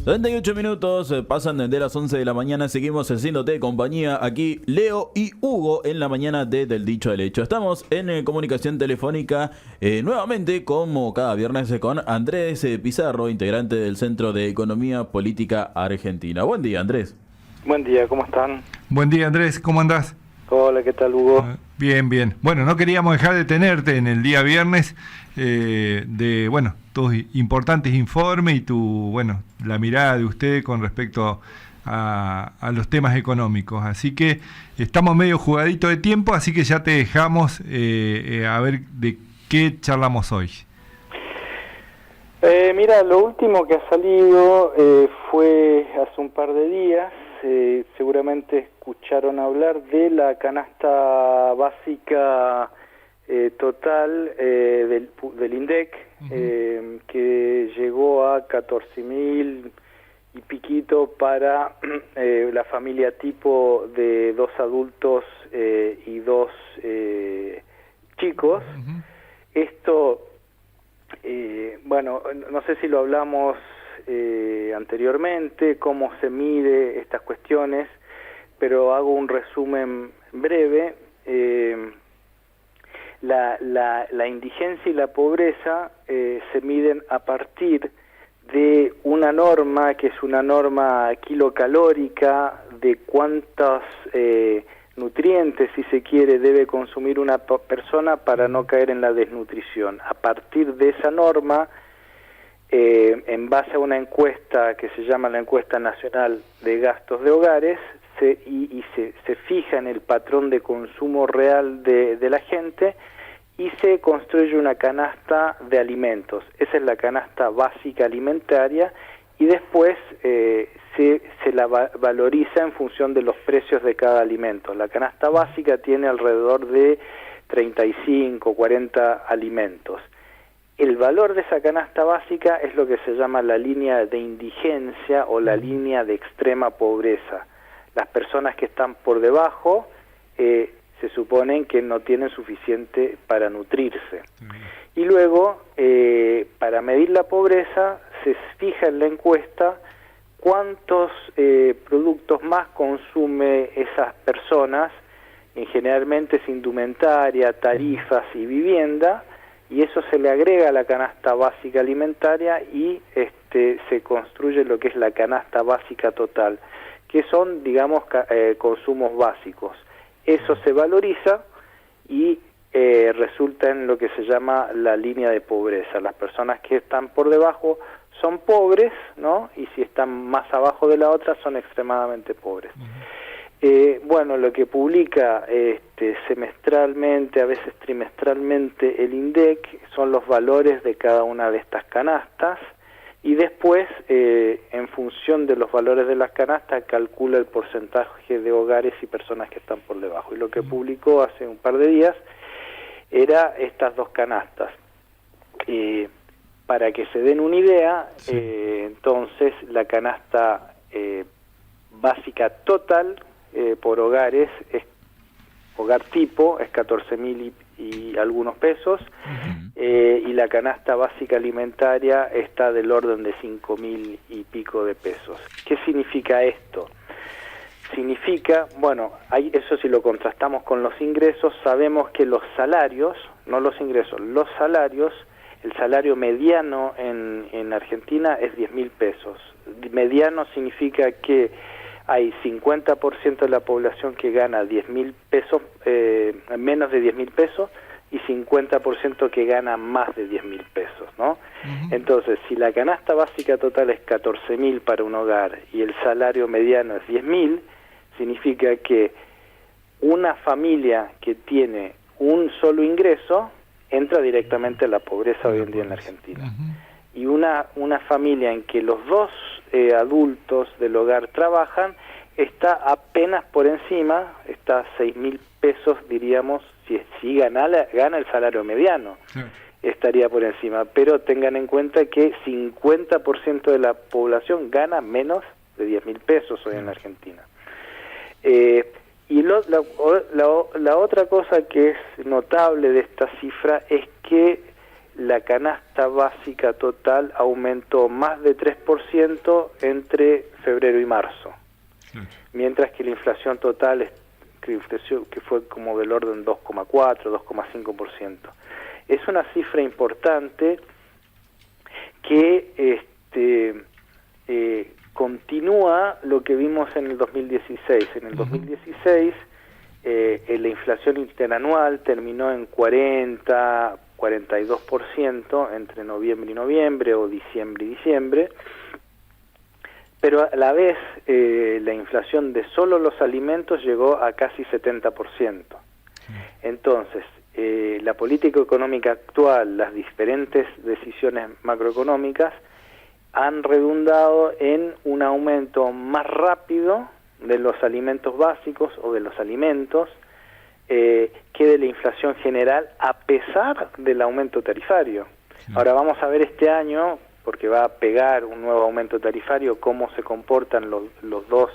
38 minutos pasan de las 11 de la mañana. Seguimos haciéndote compañía aquí, Leo y Hugo, en la mañana de Del Dicho al Hecho. Estamos en comunicación telefónica nuevamente, como cada viernes, con Andrés Pizarro, integrante del Centro de Economía Política Argentina. Buen día, Andrés. Buen día, ¿cómo están? Buen día, Andrés, ¿cómo andás? Hola, ¿qué tal, Hugo? Bien, bien. Bueno, no queríamos dejar de tenerte en el día viernes de, tus importantes informes y la mirada de usted con respecto a los temas económicos. Así que estamos medio jugadito de tiempo, así que ya te dejamos a ver de qué charlamos hoy. Mira, lo último que ha salido fue hace un par de días. Seguramente escucharon hablar de la canasta básica total del INDEC, que llegó a 14.000 y piquito para la familia tipo de 2 adultos y 2 chicos. Esto, no sé si lo hablamos anteriormente, cómo se mide estas cuestiones, pero hago un resumen breve. La indigencia y la pobreza se miden a partir de una norma que es una norma kilocalórica de cuántos nutrientes, si se quiere, debe consumir una persona para no caer en la desnutrición. A partir de esa norma, en base a una encuesta que se llama la Encuesta Nacional de Gastos de Hogares, se fija en el patrón de consumo real de la gente y se construye una canasta de alimentos. Esa es la canasta básica alimentaria, y después se la valoriza en función de los precios de cada alimento. La canasta básica tiene alrededor de 35, 40 alimentos. El valor de esa canasta básica es lo que se llama la línea de indigencia o la línea de extrema pobreza. Las personas que están por debajo se suponen que no tienen suficiente para nutrirse. Y luego, para medir la pobreza, se fija en la encuesta cuántos productos más consume esas personas, generalmente es indumentaria, tarifas y vivienda, y eso se le agrega a la canasta básica alimentaria y se construye lo que es la canasta básica total, que son, digamos, consumos básicos. Eso se valoriza y resulta en lo que se llama la línea de pobreza. Las personas que están por debajo son pobres, ¿no? Y si están más abajo de la otra son extremadamente pobres. Lo que publica semestralmente, a veces trimestralmente, el INDEC son los valores de cada una de estas canastas, y después, en función de los valores de las canastas, calcula el porcentaje de hogares y personas que están por debajo. Y lo que publicó hace un par de días era estas 2 canastas. Para que se den una idea, entonces la canasta básica total por hogares, hogar tipo, es 14.000 y algunos pesos, y la canasta básica alimentaria está del orden de 5.000 y pico de pesos. ¿Qué significa esto? Significa, eso si lo contrastamos con los ingresos, sabemos que los salarios, no los ingresos, los salarios, el salario mediano en Argentina es 10.000 pesos. Mediano significa que hay 50% de la población que gana 10.000 pesos, menos de 10.000 pesos, y 50% que gana más de 10.000 pesos, ¿no? Entonces, si la canasta básica total es 14.000 para un hogar y el salario mediano es 10.000, significa que una familia que tiene un solo ingreso entra directamente a la pobreza hoy en día en la Argentina. Y una familia en que los 2 adultos del hogar trabajan está apenas por encima, está a 6.000 pesos, diríamos, si gana el salario mediano, estaría por encima. Pero tengan en cuenta que 50% de la población gana menos de 10.000 pesos hoy en la Argentina. Y la otra cosa que es notable de esta cifra es que la canasta básica total aumentó más de 3% entre febrero y marzo, mientras que la inflación total que fue como del orden 2,4, 2,5%. Es una cifra importante que continúa lo que vimos en el 2016. En el 2016 la inflación interanual terminó en 42% entre noviembre y noviembre o diciembre y diciembre, pero a la vez la inflación de solo los alimentos llegó a casi 70%. Entonces, la política económica actual, las diferentes decisiones macroeconómicas han redundado en un aumento más rápido de los alimentos básicos o de los alimentos que de la inflación general, a pesar del aumento tarifario. Ahora vamos a ver este año, porque va a pegar un nuevo aumento tarifario, cómo se comportan los dos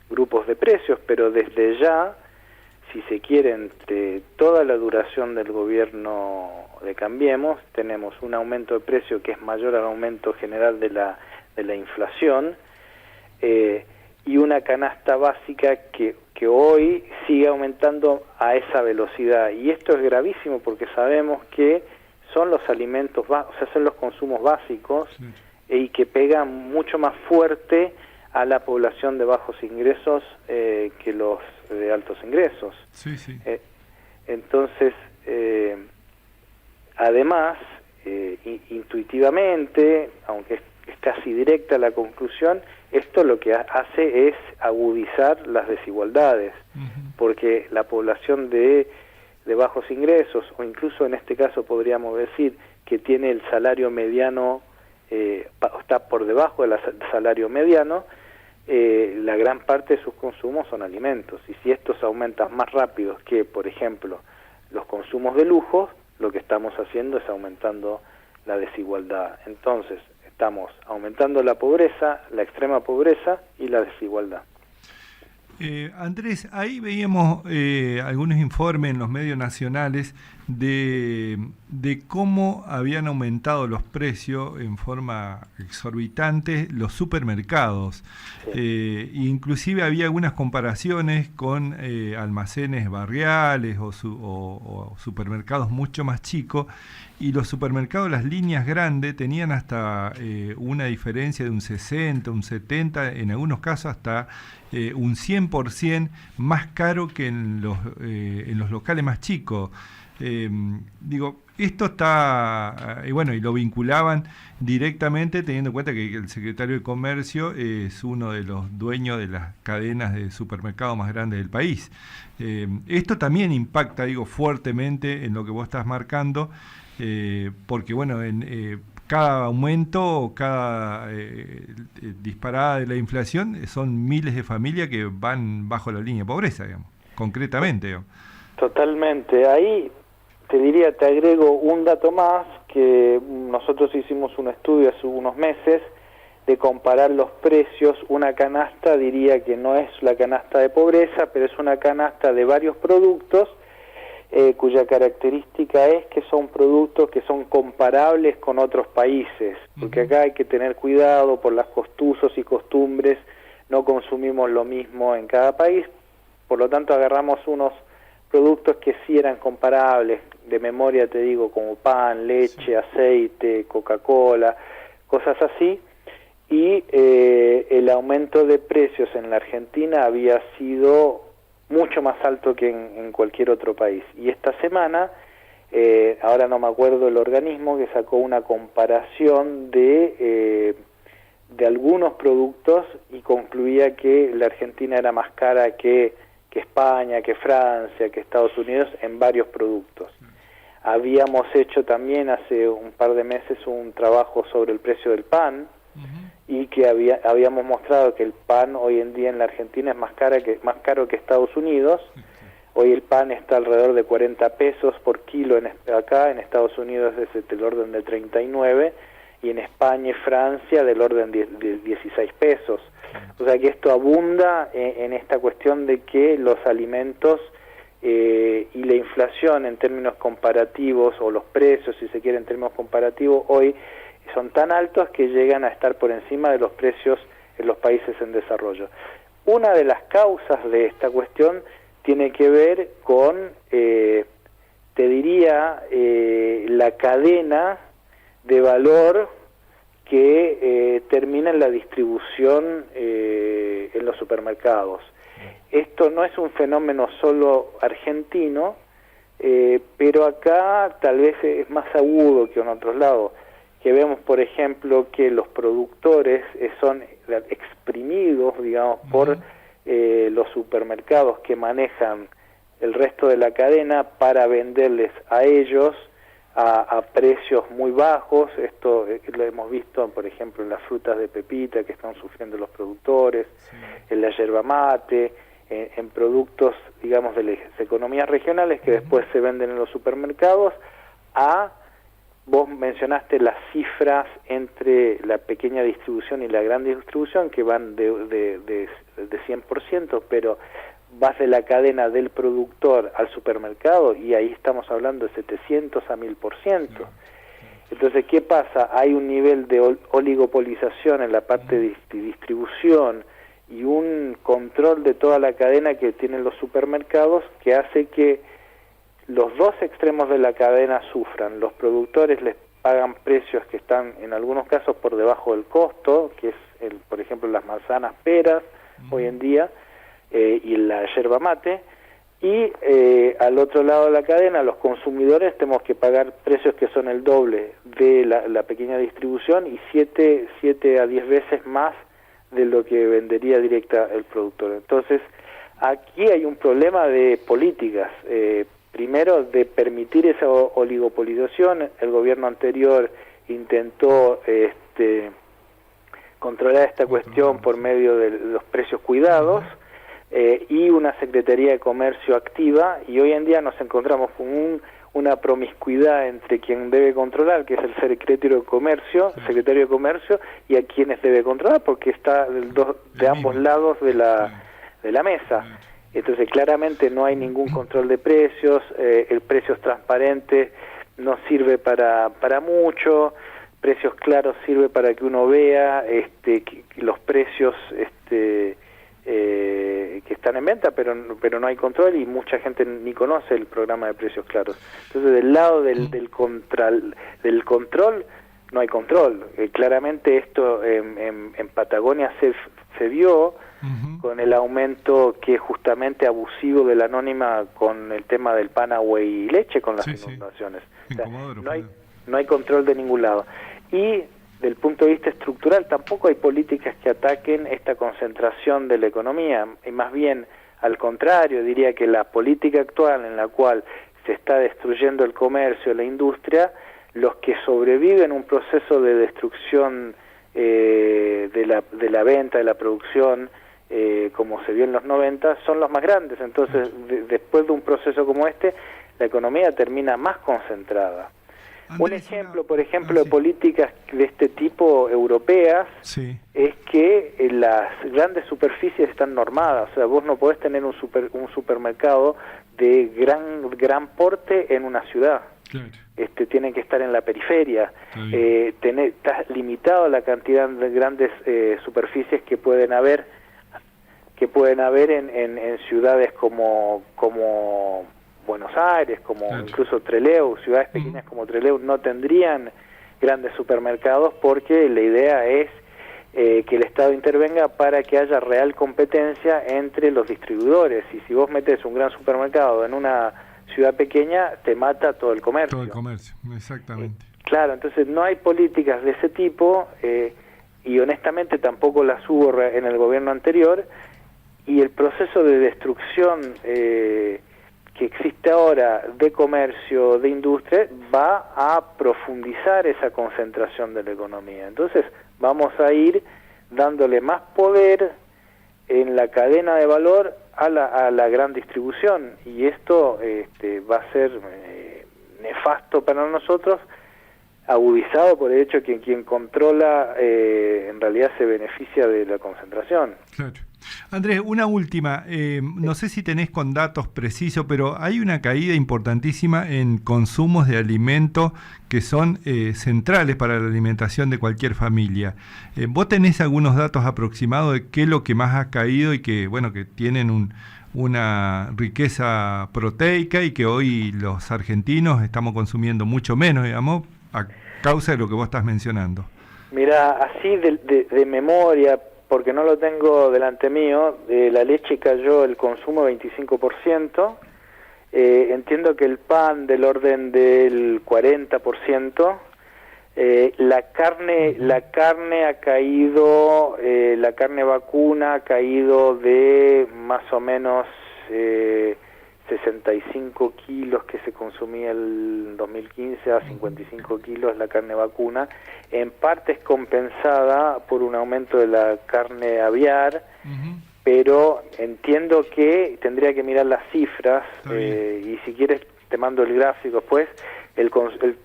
grupos de precios, pero desde ya, si se quiere, entre toda la duración del gobierno de Cambiemos, tenemos un aumento de precio que es mayor al aumento general de la inflación, y una canasta básica que hoy sigue aumentando a esa velocidad. Y esto es gravísimo porque sabemos que son los alimentos, son los consumos básicos, y que pegan mucho más fuerte a la población de bajos ingresos que los de altos ingresos. Entonces, además, intuitivamente, aunque es casi directa la conclusión, esto lo que hace es agudizar las desigualdades, porque la población de bajos ingresos, o incluso en este caso podríamos decir que tiene el salario mediano, está por debajo del salario mediano, la gran parte de sus consumos son alimentos, y si estos aumentan más rápido que, por ejemplo, los consumos de lujo, lo que estamos haciendo es aumentando la desigualdad. Entonces, estamos aumentando la pobreza, la extrema pobreza y la desigualdad. Andrés, ahí veíamos algunos informes en los medios nacionales de cómo habían aumentado los precios en forma exorbitante los supermercados. Inclusive había algunas comparaciones con almacenes barriales o supermercados mucho más chicos, y los supermercados, las líneas grandes, tenían hasta una diferencia de un 60, un 70, en algunos casos hasta un 100% más caro que en los locales más chicos. Digo, esto está, y lo vinculaban directamente teniendo en cuenta que el secretario de Comercio es uno de los dueños de las cadenas de supermercados más grandes del país. Esto también impacta, fuertemente en lo que vos estás marcando, porque cada aumento, cada disparada de la inflación son miles de familias que van bajo la línea de pobreza, concretamente. Totalmente. Ahí te agrego un dato más, que nosotros hicimos un estudio hace unos meses de comparar los precios. Una canasta, diría que no es la canasta de pobreza, pero es una canasta de varios productos, cuya característica es que son productos que son comparables con otros países, porque acá hay que tener cuidado por los usos y costumbres, no consumimos lo mismo en cada país, por lo tanto agarramos unos productos que sí eran comparables, de memoria te digo, como pan, leche, aceite, Coca-Cola, cosas así, y el aumento de precios en la Argentina había sido mucho más alto que en cualquier otro país. Y esta semana, ahora no me acuerdo el organismo, que sacó una comparación de algunos productos y concluía que la Argentina era más cara que España, que Francia, que Estados Unidos en varios productos. Habíamos hecho también hace un par de meses un trabajo sobre el precio del pan, y que habíamos mostrado que el pan hoy en día en la Argentina es más caro que Estados Unidos. Hoy el pan está alrededor de 40 pesos por kilo acá, en Estados Unidos es del orden de 39, y en España y Francia del orden de 16 pesos. O sea que esto abunda en esta cuestión de que los alimentos y la inflación en términos comparativos, o los precios, si se quiere, en términos comparativos, hoy son tan altos que llegan a estar por encima de los precios en los países en desarrollo. Una de las causas de esta cuestión tiene que ver con, te diría, la cadena de valor que termina en la distribución en los supermercados. Esto no es un fenómeno solo argentino, pero acá tal vez es más agudo que en otros lados, que vemos, por ejemplo, que los productores son exprimidos, digamos, por los supermercados que manejan el resto de la cadena para venderles a ellos a precios muy bajos. Esto lo hemos visto, por ejemplo, en las frutas de pepita que están sufriendo los productores, en la yerba mate, en productos, digamos, de las economías regionales que después se venden en los supermercados. Vos mencionaste las cifras entre la pequeña distribución y la gran distribución, que van de 100%, pero vas de la cadena del productor al supermercado y ahí estamos hablando de 700 a 1000%. Entonces, ¿qué pasa? Hay un nivel de oligopolización en la parte de distribución y un control de toda la cadena que tienen los supermercados, que hace que los dos extremos de la cadena sufran. Los productores les pagan precios que están en algunos casos por debajo del costo, que es, por ejemplo, las manzanas, peras, hoy en día, y la yerba mate, y al otro lado de la cadena, los consumidores tenemos que pagar precios que son el doble de la pequeña distribución y 7 a 10 veces más de lo que vendería directa el productor. Entonces, aquí hay un problema de políticas. Primero, de permitir esa oligopolización. El gobierno anterior intentó controlar esta cuestión por medio de los precios cuidados y una Secretaría de Comercio activa, y hoy en día nos encontramos con una promiscuidad entre quien debe controlar, que es el Secretario de Comercio, y a quienes debe controlar, porque está de ambos lados de la mesa. Entonces, claramente no hay ningún control de precios, el precio es transparente, no sirve para mucho, precios claros sirve para que uno vea los precios que están en venta, pero no hay control y mucha gente ni conoce el programa de precios claros. Entonces, del lado del control no hay control. Claramente esto en Patagonia se vio con el aumento que es justamente abusivo de la anónima con el tema del pan, agua y leche, con las inundaciones. O sea, no hay control de ningún lado. Y del punto de vista estructural tampoco hay políticas que ataquen esta concentración de la economía, y más bien al contrario, diría que la política actual en la cual se está destruyendo el comercio, la industria, los que sobreviven un proceso de destrucción de la venta, de la producción, como se vio en los 90, son los más grandes. Entonces, después de un proceso como este, la economía termina más concentrada. Andrés, un ejemplo, por ejemplo, de políticas de este tipo europeas es que las grandes superficies están normadas. O sea, vos no podés tener un supermercado de gran porte en una ciudad. Claro. Tienen que estar en la periferia. Está limitado la cantidad de grandes superficies que pueden haber en ciudades como Buenos Aires, como incluso Trelew. Ciudades pequeñas como Trelew no tendrían grandes supermercados, porque la idea es que el Estado intervenga para que haya real competencia entre los distribuidores. Y si vos metés un gran supermercado en una ciudad pequeña, te mata todo el comercio. Todo el comercio, exactamente. Claro, entonces no hay políticas de ese tipo, y honestamente tampoco las hubo en el gobierno anterior, y el proceso de destrucción que existe ahora de comercio, de industria, va a profundizar esa concentración de la economía. Entonces vamos a ir dándole más poder en la cadena de valor a la gran distribución, y esto va a ser nefasto para nosotros, agudizado por el hecho que quien controla en realidad se beneficia de la concentración. Claro. Andrés, una última. No sé si tenés con datos precisos, pero hay una caída importantísima en consumos de alimentos que son centrales para la alimentación de cualquier familia. ¿Vos tenés algunos datos aproximados de qué es lo que más ha caído y que, bueno, que tienen una riqueza proteica y que hoy los argentinos estamos consumiendo mucho menos, digamos, a causa de lo que vos estás mencionando? Mira, así de memoria, porque no lo tengo delante mío, la leche cayó el consumo 25%, entiendo que el pan del orden del 40%, la carne ha caído, la carne vacuna ha caído de más o menos 65 kilos que se consumía el 2015 a 55 kilos la carne vacuna, en parte es compensada por un aumento de la carne aviar, pero entiendo que tendría que mirar las cifras, y si quieres te mando el gráfico después. El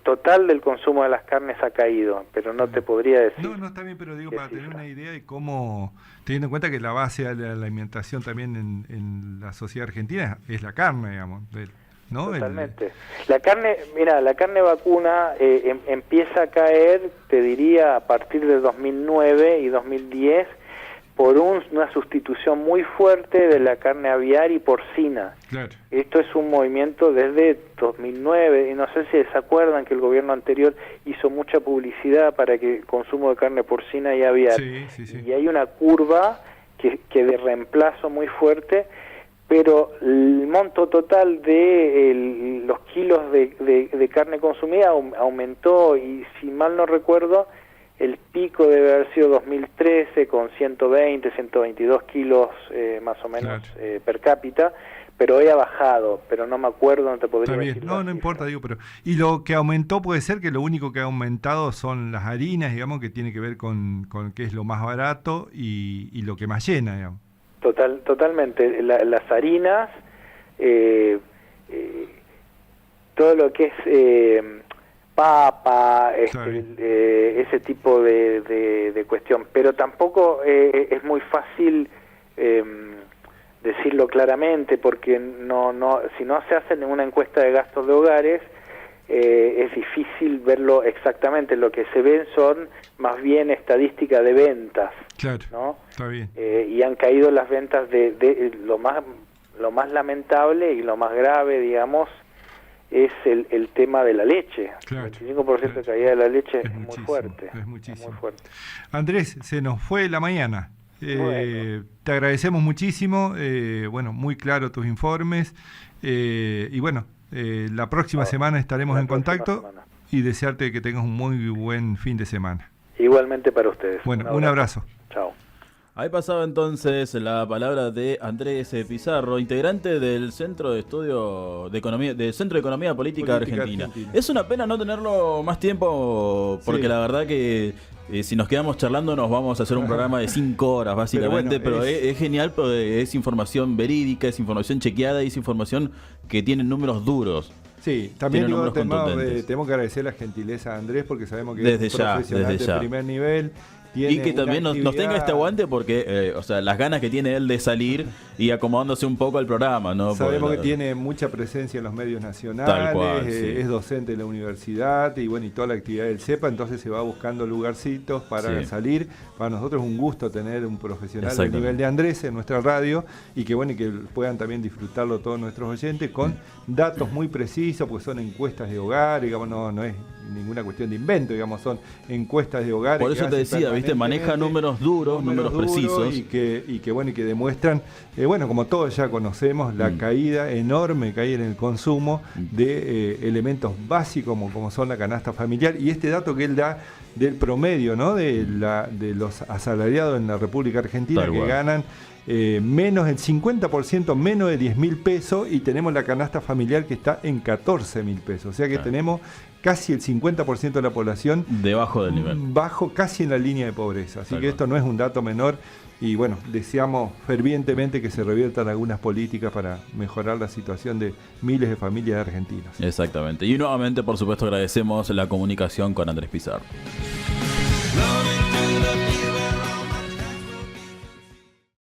total del consumo de las carnes ha caído, pero no te podría decir. No, está bien, pero digo, para tener una idea de cómo, teniendo en cuenta que la base de la alimentación también en la sociedad argentina es la carne, digamos, ¿no? Totalmente. La carne, mira, la carne vacuna empieza a caer, te diría, a partir de 2009 y 2010, por una sustitución muy fuerte de la carne aviar y porcina. Claro. Esto es un movimiento desde 2009, y no sé si se acuerdan que el gobierno anterior hizo mucha publicidad para que el consumo de carne porcina y aviar. Sí. Y hay una curva que de reemplazo muy fuerte, pero el monto total de los kilos de carne consumida aumentó, y si mal no recuerdo, el pico debe haber sido 2013 con 120, 122 kilos más o menos, claro, per cápita, pero hoy ha bajado, pero no me acuerdo, no te podría decir. No importa, digo, pero y lo que aumentó puede ser que lo único que ha aumentado son las harinas, digamos, que tiene que ver con qué es lo más barato y lo que más llena, digamos. Totalmente, las harinas, todo lo que es papa, ese tipo de cuestión, pero tampoco es muy fácil decirlo claramente, porque si no se hace ninguna encuesta de gastos de hogares, es difícil verlo exactamente. Lo que se ven son más bien estadísticas de ventas, claro, ¿no? Está bien. Y han caído las ventas de lo más lamentable y lo más grave, digamos, es el tema de la leche. Claro, el 25% de caída de la leche es muy fuerte. Es muchísimo. Muy fuerte. Andrés, se nos fue la mañana. Bueno. Te agradecemos muchísimo, bueno, muy claro tus informes, y bueno, la próxima semana estaremos en contacto y desearte que tengas un muy buen fin de semana. Igualmente para ustedes. Bueno, un abrazo. Chao. Ahí pasaba entonces la palabra de Andrés Pizarro, integrante del Centro de Estudio de Economía, del Centro de Economía Política Argentina. Es una pena no tenerlo más tiempo, porque la verdad que si nos quedamos charlando nos vamos a hacer un programa de 5 horas básicamente, pero es genial, porque es información verídica, es información chequeada y es información que tiene números duros. Sí, también tenemos que agradecer la gentileza a Andrés, porque sabemos que desde es un profesional de primer nivel. Y que también nos tenga este aguante, porque o sea, las ganas que tiene él de salir y acomodándose un poco al programa, ¿no? Sabemos que tiene mucha presencia en los medios nacionales, tal cual, es docente de la universidad y bueno, y toda la actividad del CEPA, entonces se va buscando lugarcitos para salir. Para nosotros es un gusto tener un profesional del nivel de Andrés en nuestra radio, y que bueno, y que puedan también disfrutarlo todos nuestros oyentes con datos muy precisos, porque son encuestas de hogar, digamos, no es ninguna cuestión de invento, digamos, son encuestas de hogar. Por eso te decía, viste, maneja números duros, números precisos. Y que bueno, y que demuestran, bueno, como todos ya conocemos, la enorme caída en el consumo de elementos básicos como son la canasta familiar, y este dato que él da del promedio, ¿no? de los asalariados en la República Argentina, que ganan menos el 50%, menos de 10.000 pesos, y tenemos la canasta familiar que está en 14.000 pesos. O sea que tenemos casi el 50% de la población debajo del nivel, casi en la línea de pobreza. Así que esto no es un dato menor, y bueno, deseamos fervientemente que se reviertan algunas políticas para mejorar la situación de miles de familias argentinas. Exactamente. Y nuevamente, por supuesto, agradecemos la comunicación con Andrés Pizarro.